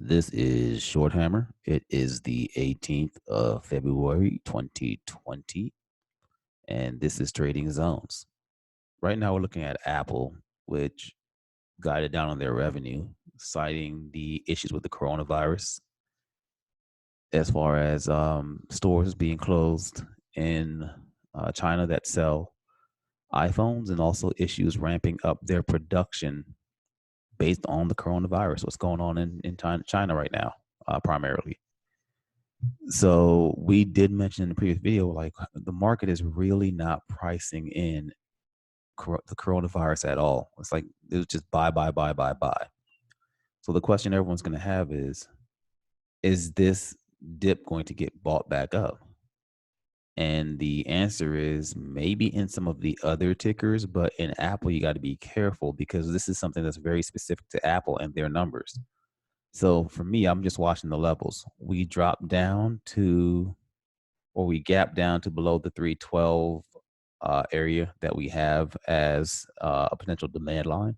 This is Short Hammer. It is the 18th of February, 2020, and this is Trading Zones. Right now, we're looking at Apple, which guided down on their revenue, citing the issues with the coronavirus, as far as stores being closed in China that sell iPhones, and also issues ramping up their production based on the coronavirus. What's going on in China right now, primarily. So we did mention in the previous video, like the market is really not pricing in the coronavirus at all. It's like it was just buy, buy, buy, buy, buy. So the question everyone's going to have is this dip going to get bought back up? And the answer is maybe in some of the other tickers, but in Apple, you got to be careful because this is something that's very specific to Apple and their numbers. So for me, I'm just watching the levels. We dropped down to, or we gap down to below the 312 area that we have as a potential demand line.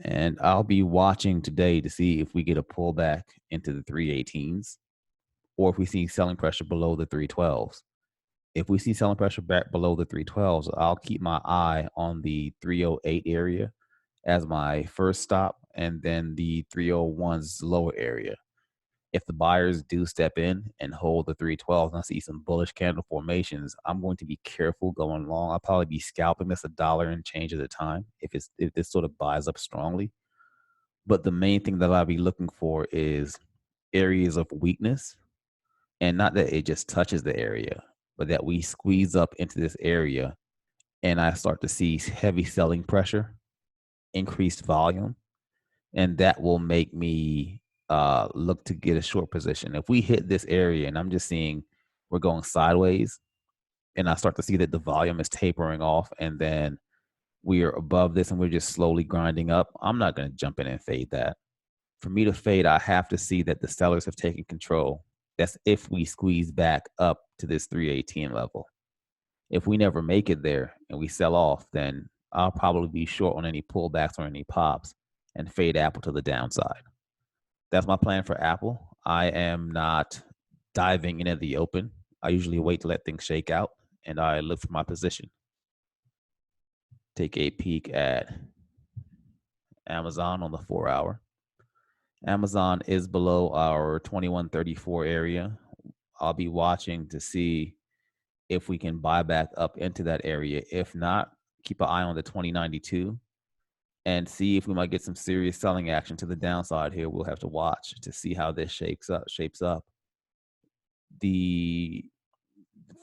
And I'll be watching today to see if we get a pullback into the 318s or if we see selling pressure below the 312s. If we see selling pressure back below the 312s, I'll keep my eye on the 308 area as my first stop and then the 301's lower area. If the buyers do step in and hold the 312 and I see some bullish candle formations, I'm going to be careful going long. I'll probably be scalping this $1 and change at a time if this sort of buys up strongly. But the main thing that I'll be looking for is areas of weakness, and not that it just touches the area, but that we squeeze up into this area and I start to see heavy selling pressure, increased volume, and that will make me look to get a short position. If we hit this area and I'm just seeing we're going sideways and I start to see that the volume is tapering off and then we are above this and we're just slowly grinding up, I'm not going to jump in and fade that. For me to fade, I have to see that the sellers have taken control. That's if we squeeze back up to this 318 level. If we never make it there and we sell off, then I'll probably be short on any pullbacks or any pops and fade Apple to the downside. That's my plan for Apple. I am not diving in at the open. I usually wait to let things shake out and I look for my position. Take a peek at Amazon on the 4-hour. Amazon is below our 2134 area. I'll be watching to see if we can buy back up into that area. If not, keep an eye on the 2092 and see if we might get some serious selling action to the downside here. We'll have to watch to see how this shapes up.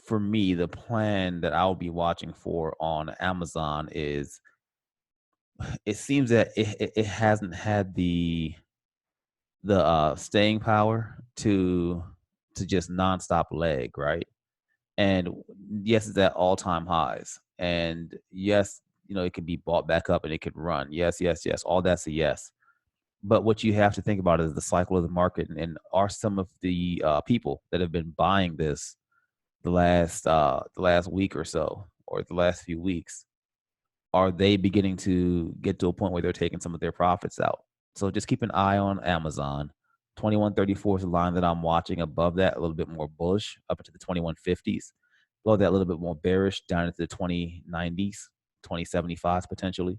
For me, the plan that I'll be watching for on Amazon is, it seems that it hasn't had the staying power to just nonstop leg, right? And yes, it's at all-time highs. And yes, it can be bought back up and it could run. Yes, yes, yes. All that's a yes. But what you have to think about is the cycle of the market, and are some of the people that have been buying this the last week or so, or the last few weeks, are they beginning to get to a point where they're taking some of their profits out? So just keep an eye on Amazon. 2134 is the line that I'm watching. Above that, a little bit more bullish, up into the 2150s. Below that, a little bit more bearish, down into the 2090s, 2075s potentially.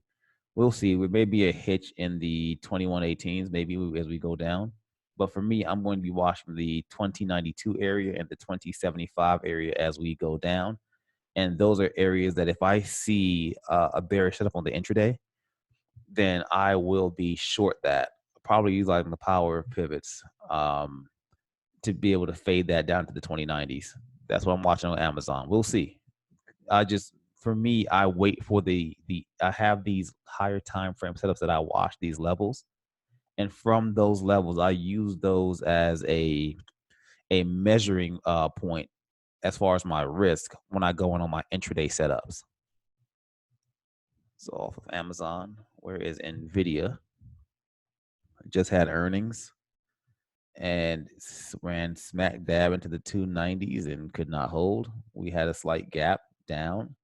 We'll see. We may be a hitch in the 2118s, maybe as we go down. But for me, I'm going to be watching the 2092 area and the 2075 area as we go down. And those are areas that if I see a bearish setup on the intraday, then I will be short that. Probably utilizing the power of pivots to be able to fade that down to the 2090s. That's what I'm watching on Amazon. We'll see. For me, I wait for I have these higher time frame setups that I watch these levels. And from those levels, I use those as a measuring point as far as my risk when I go in on my intraday setups. So off of Amazon, where is NVDA? Just had earnings and ran smack dab into the 290s and could not hold. We had a slight gap down.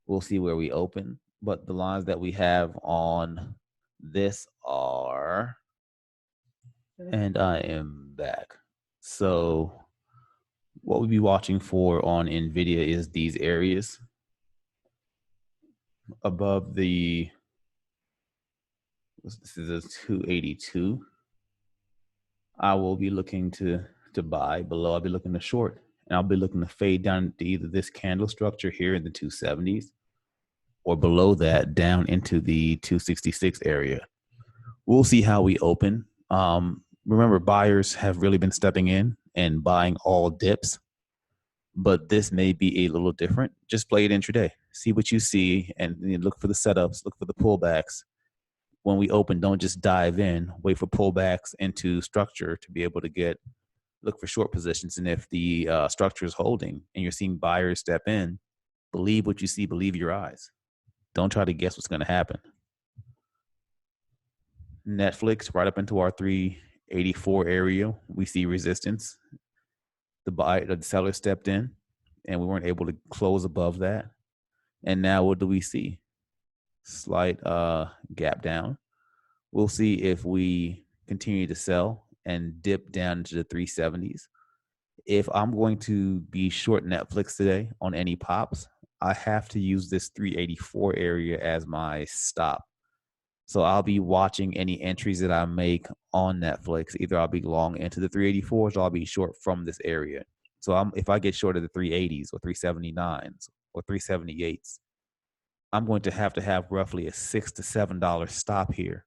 We'll see where we open. But the lines that we have on this are And I am back. So what we'll be watching for on NVIDIA is these areas above the, this is a 282. I will be looking to buy. Below, I'll be looking to short. And I'll be looking to fade down to either this candle structure here in the 270s or below that down into the 266 area. We'll see how we open. Remember, buyers have really been stepping in and buying all dips, but this may be a little different. Just play it intraday. See what you see and look for the setups, look for the pullbacks. When we open, don't just dive in, wait for pullbacks into structure to be able to look for short positions. And if the structure is holding and you're seeing buyers step in, believe what you see, believe your eyes. Don't try to guess what's going to happen. Netflix right up into our 384 area. We see resistance. The seller stepped in and we weren't able to close above that. And now what do we see? Slight gap down. We'll see if we continue to sell and dip down into the 370s. If I'm going to be short Netflix today on any pops, I have to use this 384 area as my stop. So I'll be watching any entries that I make on Netflix. Either I'll be long into the 384s or I'll be short from this area. So if I get short of the 380s or 379s or 378s, I'm going to have roughly a $6 to $7 stop here.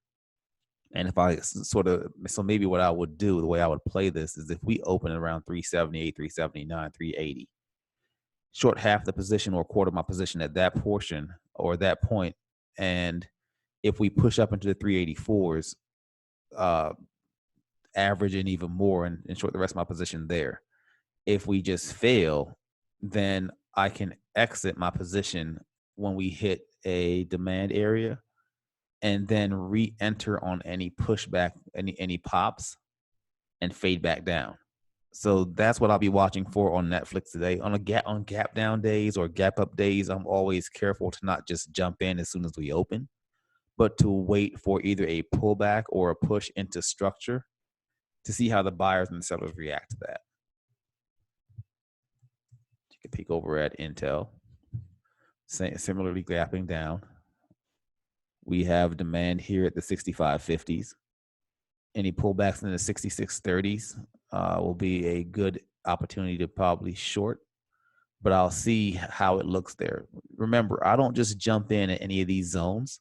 And if I so maybe what I would do, the way I would play this is if we open around 378, 379, 380, short half the position or quarter my position at that portion or that point. And if we push up into the 384s, average and even more and short the rest of my position there. If we just fail, then I can exit my position when we hit a demand area and then re-enter on any pushback, any pops and fade back down. So that's what I'll be watching for on Netflix today. On gap down days or gap up days, I'm always careful to not just jump in as soon as we open, but to wait for either a pullback or a push into structure to see how the buyers and the sellers react to that. You can peek over at Intel, similarly gapping down. We have demand here at the 6550s. Any pullbacks in the 6630s will be a good opportunity to probably short, but I'll see how it looks there. Remember, I don't just jump in at any of these zones.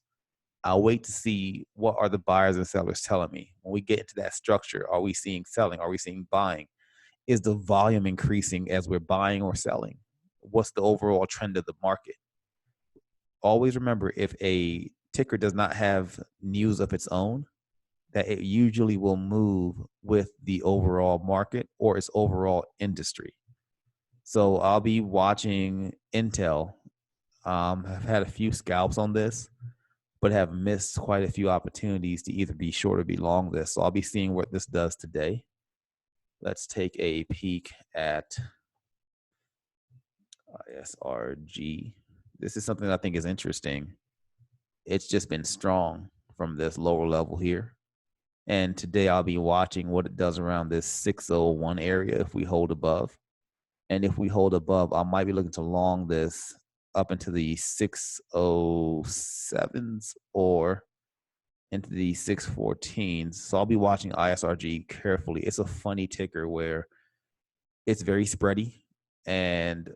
I'll wait to see what are the buyers and sellers telling me. When we get into that structure, are we seeing selling? Are we seeing buying? Is the volume increasing as we're buying or selling? What's the overall trend of the market? Always remember, if a ticker does not have news of its own, that it usually will move with the overall market or its overall industry. So I'll be watching Intel. I've had a few scalps on this, but have missed quite a few opportunities to either be short or be long this. So I'll be seeing what this does today. Let's take a peek at ISRG. This is something that I think is interesting. It's just been strong from this lower level here. And today I'll be watching what it does around this 601 area if we hold above. And if we hold above, I might be looking to long this up into the 607s or into the 614s. So I'll be watching ISRG carefully. It's a funny ticker where it's very spready. And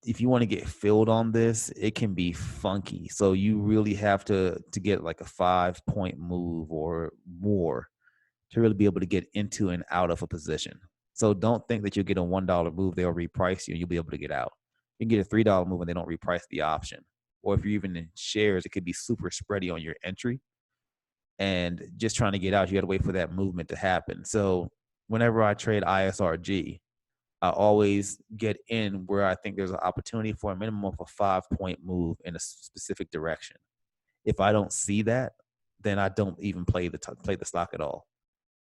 if you want to get filled on this, it can be funky. So you really have to get like a 5-point move or more to really be able to get into and out of a position. So don't think that you'll get a $1 move, they'll reprice you and you'll be able to get out. You can get a $3 move and they don't reprice the option. Or if you're even in shares, it could be super spready on your entry. And just trying to get out, you got to wait for that movement to happen. So whenever I trade ISRG, I always get in where I think there's an opportunity for a minimum of a 5-point move in a specific direction. If I don't see that, then I don't even play the stock at all.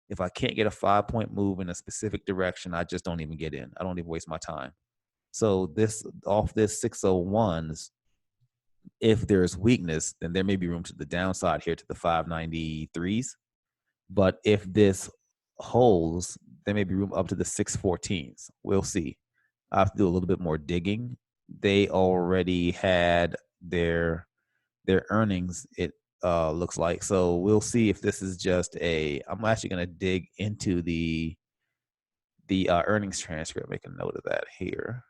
If I can't get a 5-point move in a specific direction, I just don't even get in. I don't even waste my time. So off this 601s, if there's weakness, then there may be room to the downside here to the 593s. But if this holds, there may be room up to the 614s. We'll see. I have to do a little bit more digging. They already had their earnings, it looks like. So we'll see if this is just a, I'm actually going to dig into the earnings transcript, make a note of that here.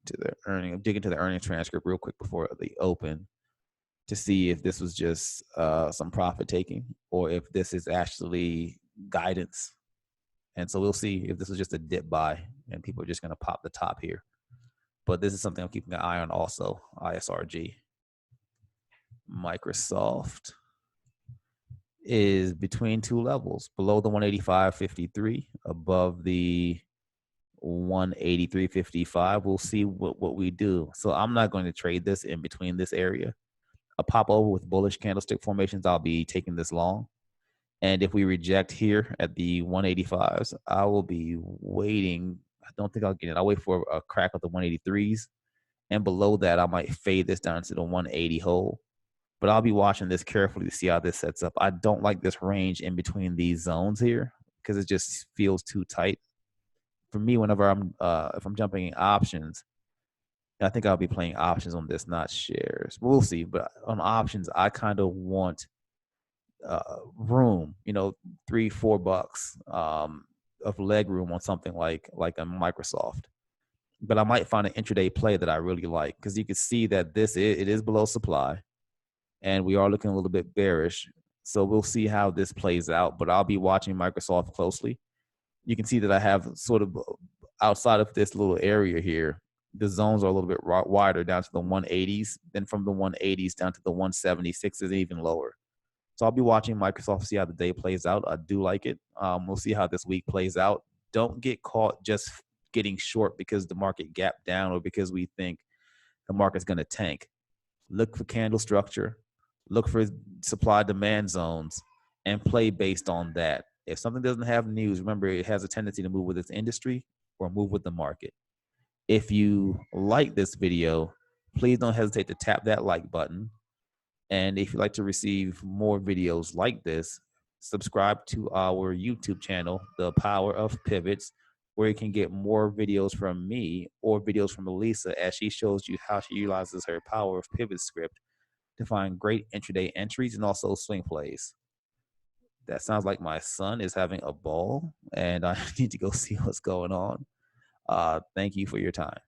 Dig into the earnings transcript real quick before the open to see if this was just some profit taking or if this is actually guidance. And so we'll see if this is just a dip buy and people are just going to pop the top here. But this is something I'm keeping an eye on also. ISRG. Microsoft is between two levels, below the 185.53, above the 183.55. We'll see what we do. So I'm not going to trade this in between this area. A pop over with bullish candlestick formations, I'll be taking this long. And if we reject here at the 185s, I will be waiting. I don't think I'll get it. I'll wait for a crack of the 183s. And below that, I might fade this down to the 180 hole. But I'll be watching this carefully to see how this sets up. I don't like this range in between these zones here because it just feels too tight. For me, whenever if I'm jumping in options, I think I'll be playing options on this, not shares. We'll see. But on options, I kind of want room, $3-4 of leg room on something like a Microsoft. But I might find an intraday play that I really like because you can see that it is below supply, and we are looking a little bit bearish. So we'll see how this plays out. But I'll be watching Microsoft closely. You can see that I have sort of outside of this little area here, the zones are a little bit wider down to the 180s. Then from the 180s down to the 176 is even lower. So I'll be watching Microsoft, see how the day plays out. I do like it. We'll see how this week plays out. Don't get caught just getting short because the market gapped down or because we think the market's going to tank. Look for candle structure. Look for supply-demand zones and play based on that. If something doesn't have news, remember it has a tendency to move with its industry or move with the market. If you like this video, please don't hesitate to tap that like button. And if you'd like to receive more videos like this, subscribe to our YouTube channel, The Power of Pivots, where you can get more videos from me or videos from Elisa as she shows you how she utilizes her Power of Pivot script to find great intraday entries and also swing plays. That sounds like my son is having a ball, and I need to go see what's going on. Thank you for your time.